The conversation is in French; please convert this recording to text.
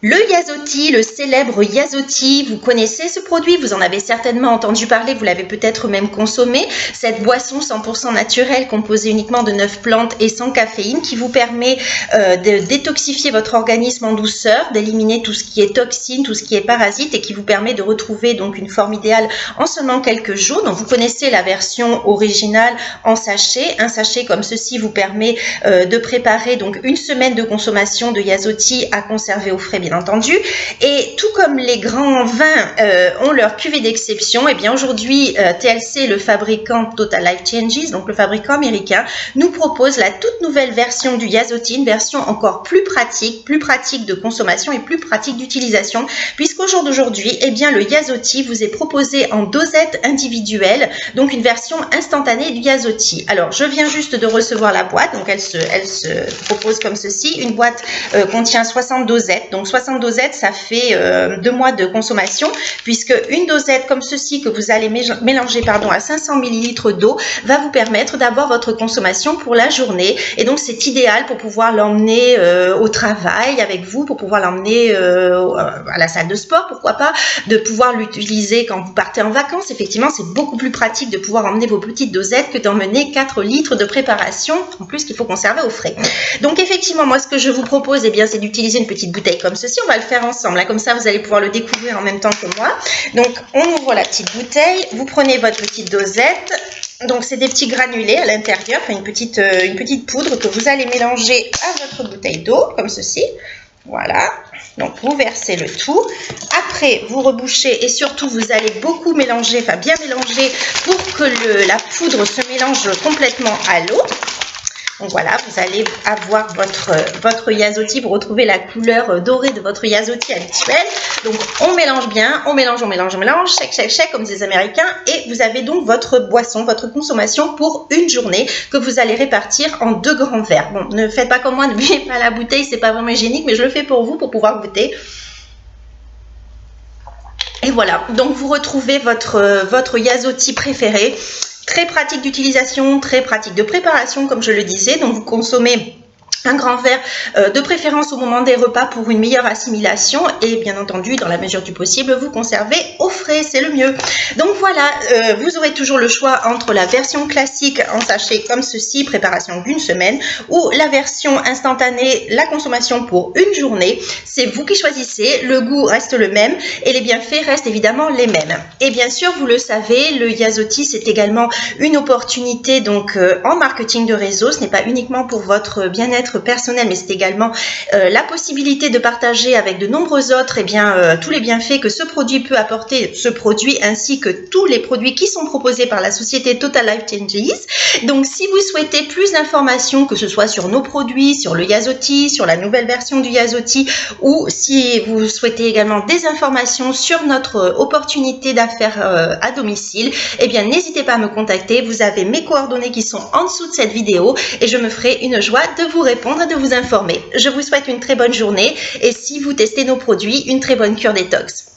Le Yasotti, le célèbre Yasotti, vous connaissez ce produit, vous en avez certainement entendu parler, vous l'avez peut-être même consommé. Cette boisson 100% naturelle composée uniquement de 9 plantes et sans caféine qui vous permet de détoxifier votre organisme en douceur, d'éliminer tout ce qui est toxine, tout ce qui est parasite et qui vous permet de retrouver donc une forme idéale en seulement quelques jours. Donc vous connaissez la version originale en sachet. Un sachet comme ceci vous permet de préparer donc une semaine de consommation de Yasotti à conserver au frais bien entendu. Et tout comme les grands vins ont leur cuvée d'exception, et bien aujourd'hui TLC, le fabricant Total Life Changes, donc le fabricant américain, nous propose la toute nouvelle version du Yasotti, une version encore plus pratique de consommation et plus pratique d'utilisation, puisqu'au jour d'aujourd'hui, eh bien le Yasotti vous est proposé en dosettes individuelles, donc une version instantanée du Yasotti. Alors je viens juste de recevoir la boîte, donc elle se propose comme ceci. Une boîte contient 60 dosettes, donc 60 dosettes, ça fait 2 mois de consommation, puisque une dosette comme ceci que vous allez mélanger à 500 ml d'eau va vous permettre d'avoir votre consommation pour la journée. Et donc c'est idéal pour pouvoir l'emmener au travail avec vous, pour pouvoir l'emmener à la salle de sport, pourquoi pas, de pouvoir l'utiliser quand vous partez en vacances. Effectivement, c'est beaucoup plus pratique de pouvoir emmener vos petites dosettes que d'emmener 4 litres de préparation, en plus qu'il faut conserver au frais. Donc effectivement, moi ce que je vous propose, eh bien, c'est d'utiliser une petite bouteille comme ceci. On va le faire ensemble, hein, comme ça vous allez pouvoir le découvrir en même temps que moi. Donc on ouvre la petite bouteille, vous prenez votre petite dosette. Donc c'est des petits granulés à l'intérieur, enfin une petite poudre que vous allez mélanger à votre bouteille d'eau, comme ceci. Voilà, donc vous versez le tout. Après, vous rebouchez et surtout, vous allez beaucoup mélanger, enfin bien mélanger pour que la poudre se mélange complètement à l'eau. Donc voilà, vous allez avoir votre Yasotti, vous retrouvez la couleur dorée de votre Yasotti habituel. Donc on mélange bien, on mélange, shake, comme disent les Américains, et vous avez donc votre boisson, votre consommation pour une journée que vous allez répartir en 2 grands verres. Bon, ne faites pas comme moi, ne buvez pas la bouteille, c'est pas vraiment hygiénique, mais je le fais pour vous, pour pouvoir goûter. Et voilà, donc vous retrouvez votre Yasotti préféré. Très pratique d'utilisation, très pratique de préparation, comme je le disais. Donc, vous consommez un grand verre de préférence au moment des repas pour une meilleure assimilation et bien entendu, dans la mesure du possible, vous conservez au frais, c'est le mieux. Donc voilà, vous aurez toujours le choix entre la version classique en sachet comme ceci, préparation d'une semaine, ou la version instantanée, la consommation pour une journée. C'est vous qui choisissez, le goût reste le même et les bienfaits restent évidemment les mêmes. Et bien sûr, vous le savez, le Yasotti, c'est également une opportunité donc en marketing de réseau. Ce n'est pas uniquement pour votre bien-être personnel, mais c'est également la possibilité de partager avec de nombreux autres tous les bienfaits que ce produit peut apporter, ce produit ainsi que tous les produits qui sont proposés par la société Total Life Changes. Donc si vous souhaitez plus d'informations, que ce soit sur nos produits, sur le Yasotti, sur la nouvelle version du Yasotti, ou si vous souhaitez également des informations sur notre opportunité d'affaires à domicile, eh bien n'hésitez pas à me contacter, vous avez mes coordonnées qui sont en dessous de cette vidéo et je me ferai une joie de vous répondre et de vous informer. Je vous souhaite une très bonne journée et si vous testez nos produits, une très bonne cure détox.